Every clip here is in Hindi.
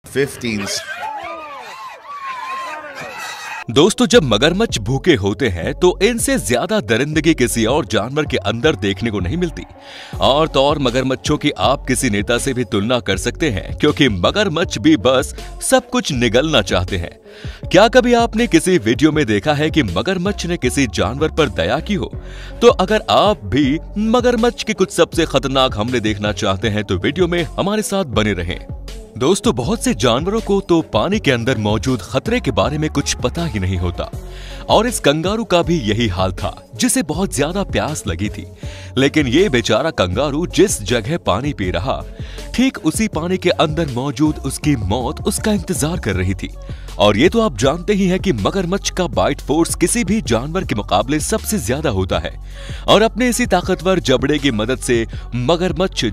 15 दोस्तों, जब मगरमच्छ भूखे होते हैं तो इनसे ज्यादा दरिंदगी किसी और जानवर के अंदर देखने को नहीं मिलती। और तो और मगरमच्छों की आप किसी नेता से भी तुलना कर सकते हैं, क्योंकि मगरमच्छ भी बस सब कुछ निगलना चाहते हैं। क्या कभी आपने किसी वीडियो में देखा है कि मगरमच्छ ने किसी जानवर पर दया की हो? तो अगर आप भी मगरमच्छ के कुछ सबसे खतरनाक हमले देखना चाहते हैं तो वीडियो में हमारे साथ बने रहें। दोस्तों, बहुत से जानवरों को तो पानी के अंदर मौजूद खतरे के बारे में कुछ पता ही नहीं होता, और इस कंगारू का भी यही हाल था, जिसे बहुत ज्यादा प्यास लगी थी। लेकिन ये बेचारा कंगारू जिस जगह पानी पी रहा, ठीक उसी पानी के अंदर मौजूद उसकी मौत उसका इंतजार कर रही थी। और ये तो आप जानते ही हैं कि मगरमच्छ का बाइट फोर्स किसी भी जानवर के मुकाबले सबसे ज्यादा होता है, और अपने इसी ताकतवर जबड़े की मदद से मगरमच्छ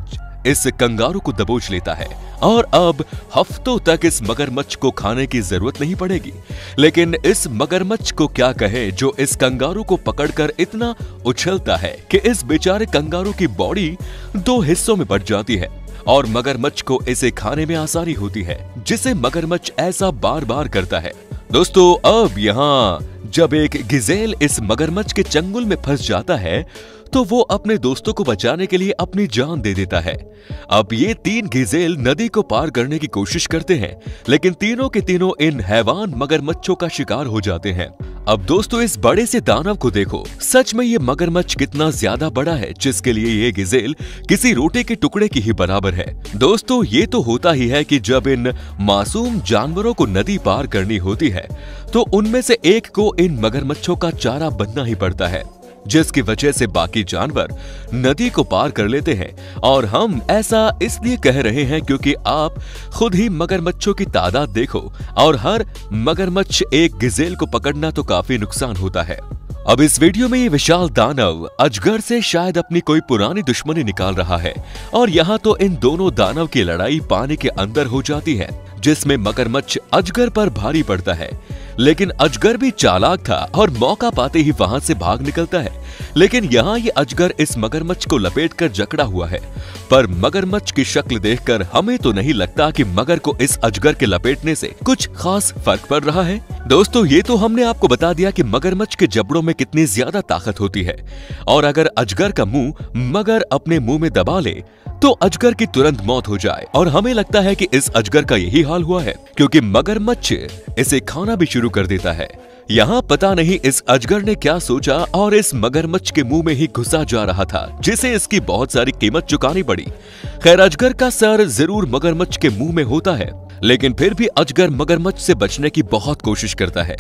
इस कंगारू को दबोच लेता है। और अब हफ्तों तक इस मगरमच्छ को खाने की जरूरत नहीं पड़ेगी। लेकिन इस मगरमच्छ को क्या कहे जो इस कंगारू को पकड़कर इतना उछलता है कि इस बेचारे कंगारू की बॉडी 2 हिस्सों में बट जाती है, और मगरमच्छ को इसे खाने में आसानी होती है, जिसे मगरमच्छ ऐसा बार बार करता है। दोस्तों, अब यहाँ जब एक गिजेल इस मगरमच्छ के चंगुल में फंस जाता है तो वो अपने दोस्तों को बचाने के लिए अपनी जान दे देता है। अब ये 3 गिजेल नदी को पार करने की कोशिश करते हैं, लेकिन तीनों के तीनों इन हैवान मगरमच्छों का शिकार हो जाते हैं। अब दोस्तों, इस बड़े से दानव को देखो, सच में ये मगरमच्छ कितना ज्यादा बड़ा है, जिसके लिए ये गिजेल किसी रोटे के टुकड़े की ही बराबर है। दोस्तों, ये तो होता ही है कि जब इन मासूम जानवरों को नदी पार करनी होती है तो उनमें से एक को इन मगरमच्छों का चारा बनना ही पड़ता है, जिसकी वजह से बाकी जानवर नदी को पार कर लेते हैं। और हम ऐसा इसलिए कह रहे हैं क्योंकि आप खुद ही मगरमच्छों की तादाद देखो, और हर मगरमच्छ एक गिजेल को पकड़ना तो काफी नुकसान होता है। अब इस वीडियो में ये विशाल दानव अजगर से शायद अपनी कोई पुरानी दुश्मनी निकाल रहा है, और यहाँ तो इन दोनों दानव की लड़ाई पानी के अंदर हो जाती है, जिसमें मगरमच्छ अजगर पर भारी पड़ता है। लेकिन अजगर भी चालाक था और मौका पाते ही वहां से भाग निकलता है। लेकिन यहाँ ये अजगर इस मगरमच्छ को लपेटकर जकड़ा हुआ है, पर मगरमच्छ की शक्ल देखकर हमें तो नहीं लगता कि मगर को इस अजगर के लपेटने से कुछ खास फर्क पड़ रहा है। दोस्तों, ये तो हमने आपको बता दिया कि मगरमच्छ के जबड़ों में कितनी ज्यादा ताकत होती है, और अगर अजगर का मुंह मगर अपने मुंह में दबा ले तो अजगर की तुरंत मौत हो जाए। और हमें लगता है कि इस अजगर का यही हाल हुआ है, क्योंकि मगरमच्छ इसे खाना भी शुरू कर देता है। यहाँ पता नहीं इस अजगर ने क्या सोचा और इस मगरमच्छ के मुंह में ही घुसा जा रहा था, जिसे इसकी बहुत सारी कीमत चुकानी पड़ी। खैर, अजगर का सर जरूर मगरमच्छ के मुंह में होता है, लेकिन फिर भी अजगर मगरमच्छ से बचने की बहुत कोशिश करता है।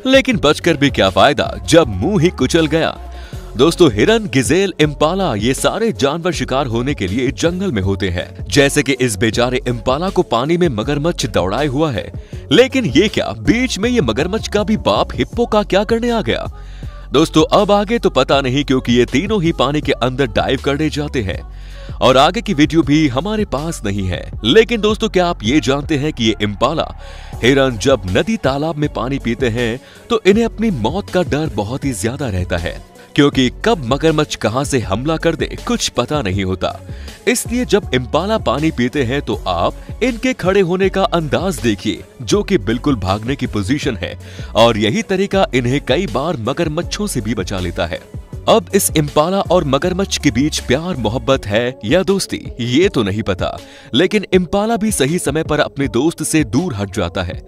लेकिन बचकर भी क्या फायदा जब मुंह ही कुचल गया। दोस्तों, हिरन, गिजेल, इम्पाला, ये सारे जानवर शिकार होने के लिए जंगल में होते हैं। जैसे कि इस बेचारे इम्पाला को पानी में मगरमच्छ दौड़ाए हुआ है। लेकिन ये क्या, बीच में ये मगरमच्छ का भी बाप हिप्पो का क्या करने आ गया? दोस्तों, अब आगे तो पता नहीं, क्योंकि ये तीनों ही पानी के अंदर डाइव करने जाते हैं, और आगे की वीडियो भी हमारे पास नहीं है। लेकिन दोस्तों, क्या आप ये जानते हैं कि ये इम्पाला, हिरन जब नदी तालाब में पानी पीते हैं तो इन्हें अपनी मौत का डर बहुत ही ज्यादा रहता है, क्योंकि कब मगरमच्छ कहां से हमला कर दे कुछ पता नहीं होता। इसलिए जब इम्पाला पानी पीते हैं तो आप इनके खड़े होने का अंदाज देखिए, जो कि बिल्कुल भागने की पोजीशन है, और यही तरीका इन्हें कई बार मगरमच्छों से भी बचा लेता है। अब इस इम्पाला और मगरमच्छ के बीच प्यार मोहब्बत है या दोस्ती, ये तो नहीं पता। लेकिन इम्पाला भी सही समय पर अपने दोस्त से दूर हट जाता है।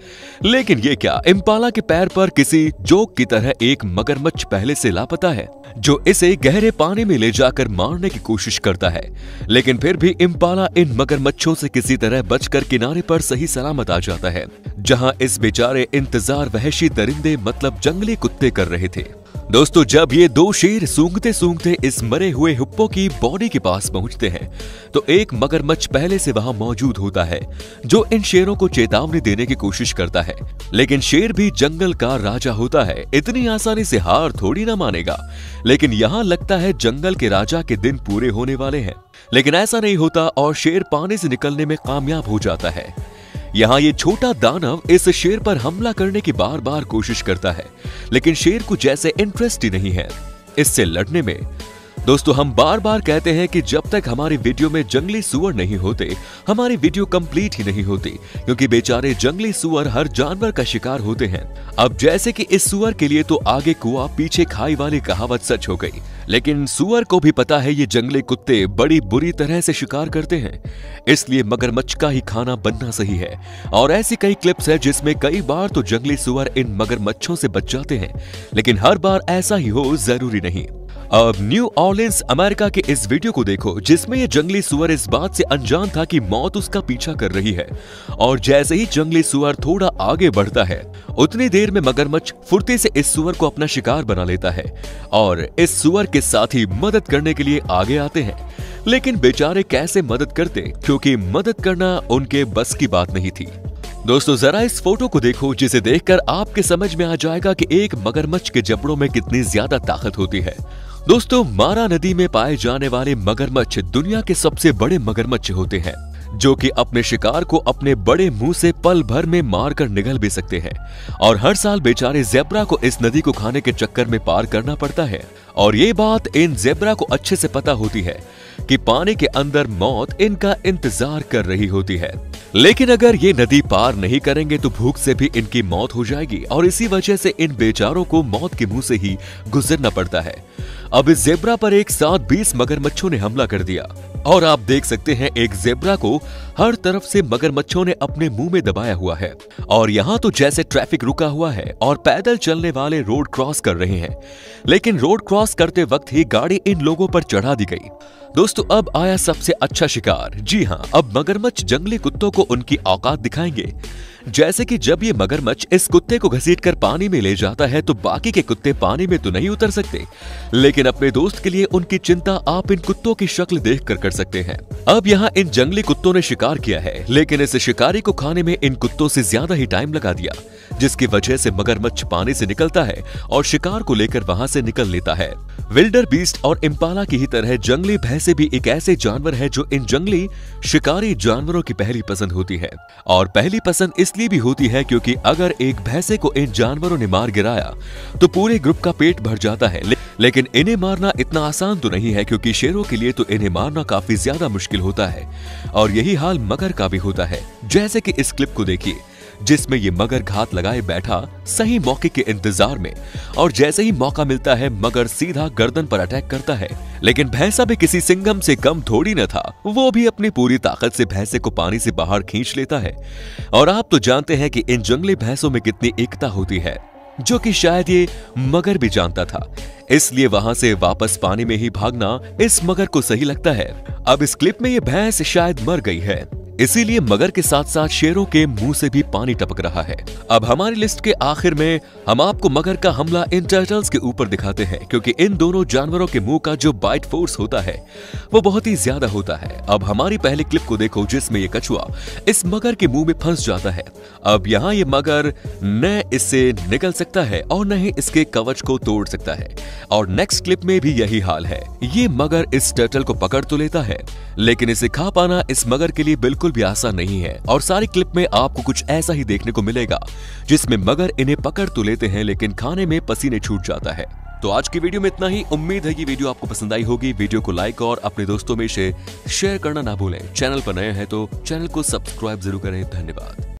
लेकिन ये क्या, इम्पाला के पैर पर किसी जोक की तरह एक मगरमच्छ पहले से लापता है, जो इसे गहरे पानी में ले जाकर मारने की कोशिश करता है। लेकिन फिर भी इम्पाला इन मगरमच्छों से किसी तरह बचकर किनारे पर सही सलामत आ जाता है, जहां इस बेचारे इंतजार वहशी दरिंदे मतलब जंगली कुत्ते कर रहे थे। दोस्तों, जब ये 2 शेर सूंघते सूंघते इस मरे हुए हिप्पो की बॉडी के पास पहुंचते हैं तो एक मगरमच्छ पहले से वहां मौजूद होता है, जो इन शेरों को चेतावनी देने की कोशिश करता है। लेकिन शेर भी जंगल का राजा होता है, इतनी आसानी से हार थोड़ी ना मानेगा। लेकिन यहाँ लगता है जंगल के राजा के दिन पूरे होने वाले हैं, लेकिन ऐसा नहीं होता और शेर पानी से निकलने में कामयाब हो जाता है। यहाँ ये छोटा दानव इस शेर पर हमला करने की बार बार कोशिश करता है, लेकिन शेर को जैसे इंटरेस्ट ही नहीं है इससे लड़ने में। दोस्तों, हम बार बार कहते हैं कि जब तक हमारी वीडियो में जंगली सुअर नहीं होते, हमारी वीडियो कंप्लीट ही नहीं होती, क्योंकि बेचारे जंगली सुअर हर जानवर का शिकार होते हैं। अब जैसे कि इस सुअर के लिए तो आगे कुआं पीछे खाई वाली कहावत सच हो गई, लेकिन सुअर को भी पता है ये जंगली कुत्ते बड़ी बुरी तरह से शिकार करते हैं, इसलिए मगरमच्छ का ही खाना बनना सही है। और ऐसी कई क्लिप्स है जिसमें कई बार तो जंगली सुअर इन मगरमच्छों से बच जाते हैं, लेकिन हर बार ऐसा ही हो जरूरी नहीं। अब न्यू ऑर्लिन्स अमेरिका के इस वीडियो को देखो, जिसमें ये जंगली सुअर इस बात से अनजान था कि मौत उसका पीछा कर रही है, और जैसे ही जंगली सुअर थोड़ा आगे बढ़ता है, उतनी देर में मगरमच्छ फुर्ती से इस सुअर को अपना शिकार बना लेता है और इस सुअर के साथी मदद करने के लिए आगे आते हैं। लेकिन बेचारे कैसे मदद करते, क्योंकि मदद करना उनके बस की बात नहीं थी। दोस्तों, जरा इस फोटो को देखो, जिसे देखकर आपके समझ में आ जाएगा कि एक मगरमच्छ के जबड़ों में कितनी ज्यादा ताकत होती है। दोस्तों, मारा नदी में पाए जाने वाले मगरमच्छ दुनिया के सबसे बड़े मगरमच्छ होते हैं, जो कि अपने शिकार को अपने बड़े मुंह से पल भर में मारकर निगल भी सकते हैं। और हर साल बेचारे ज़ेब्रा को इस नदी को खाने के चक्कर में पार करना पड़ता है, और ये बात इन ज़ेब्रा को अच्छे से पता होती है कि पानी के अंदर मौत इनका इंतजार कर रही होती है। लेकिन अगर ये नदी पार नहीं करेंगे तो भूख से भी इनकी मौत हो जाएगी, और इसी वजह से इन बेचारों को मौत के मुंह से ही गुजरना पड़ता है। अब इस ज़ेब्रा पर एक साथ 20 मगरमच्छों ने हमला कर दिया, और आप देख सकते हैं एक ज़ेब्रा को हर तरफ से मगरमच्छों ने अपने मुंह में दबाया हुआ है। और यहाँ तो जैसे ट्रैफिक रुका हुआ है और पैदल चलने वाले रोड क्रॉस कर रहे हैं, लेकिन रोड क्रॉस करते वक्त ही गाड़ी इन लोगों पर चढ़ा दी गई। दोस्तों, अब आया सबसे अच्छा शिकार। जी हाँ, अब मगरमच्छ जंगली कुत्तों को उनकी औकात दिखाएंगे। जैसे कि जब ये मगरमच्छ इस कुत्ते को घसीटकर पानी में ले जाता है, तो बाकी के कुत्ते पानी में तो नहीं उतर सकते, लेकिन अपने दोस्त के लिए उनकी चिंता आप इन कुत्तों की शक्ल देखकर कर सकते हैं। अब यहाँ इन जंगली कुत्तों ने शिकार किया है, लेकिन इस शिकारी को खाने में इन कुत्तों से ज्यादा ही टाइम लगा दिया, जिसकी वजह से मगरमच्छ पानी से निकलता है और शिकार को लेकर वहां से निकल लेता है। विल्डर बीस्ट और इम्पाला की ही तरह जंगली भैंसे भी एक ऐसे जानवर है जो इन जंगली शिकारी जानवरों की पहली पसंद होती है। और पहली पसंद इसलिए भी होती है क्योंकि अगर एक भैंसे को इन जानवरों ने मार गिराया तो पूरे ग्रुप का पेट भर जाता है। लेकिन इन्हें मारना इतना आसान तो नहीं है, क्योंकि शेरों के लिए तो इन्हें मारना काफी ज्यादा मुश्किल होता है, और यही हाल मगर का भी होता है। जैसे कि इस क्लिप को देखिए, जिसमें ये मगर घात लगाए बैठा सही मौके के इंतजार में, और जैसे ही मौका मिलता है मगर सीधा गर्दन पर अटैक करता है। लेकिन भैंसा भी किसी सिंघम से कम थोड़ी न था, वो भी अपनी पूरी ताकत से भैंसे को पानी से बाहर खींच लेता है। और आप तो जानते हैं कि इन जंगली भैंसों में कितनी एकता होती है, जो कि शायद ये मगर भी जानता था, इसलिए वहां से वापस पानी में ही भागना इस मगर को सही लगता है। अब इस क्लिप में ये भैंस शायद मर गई है, इसीलिए मगर के साथ साथ शेरों के मुंह से भी पानी टपक रहा है। अब हमारी लिस्ट के आखिर में हम आपको मगर का हमला इन टर्टल्स के ऊपर दिखाते हैं, क्योंकि इन दोनों जानवरों के मुंह का जो बाइट फोर्स होता है वो बहुत ही ज्यादा होता है। अब हमारी पहली क्लिप को देखो, जिसमें ये कछुआ इस मगर के मुंह में फंस जाता है। अब यहाँ ये मगर न इससे निकल सकता है और न ही इसके कवच को तोड़ सकता है। और नेक्स्ट क्लिप में भी यही हाल है। ये मगर इस टर्टल को पकड़ तो लेता है, लेकिन इसे खा पाना इस मगर के लिए बिल्कुल भी आसान नहीं है। और सारी क्लिप में आपको कुछ ऐसा ही देखने को मिलेगा, जिसमें मगर इन्हें पकड़ तो लेते हैं, लेकिन खाने में पसीने छूट जाता है। तो आज की वीडियो में इतना ही। उम्मीद है कि वीडियो आपको पसंद आई होगी। वीडियो को लाइक और अपने दोस्तों में से शेयर करना ना भूलें। चैनल पर नए हैं तो चैनल को सब्सक्राइब जरूर करें। धन्यवाद।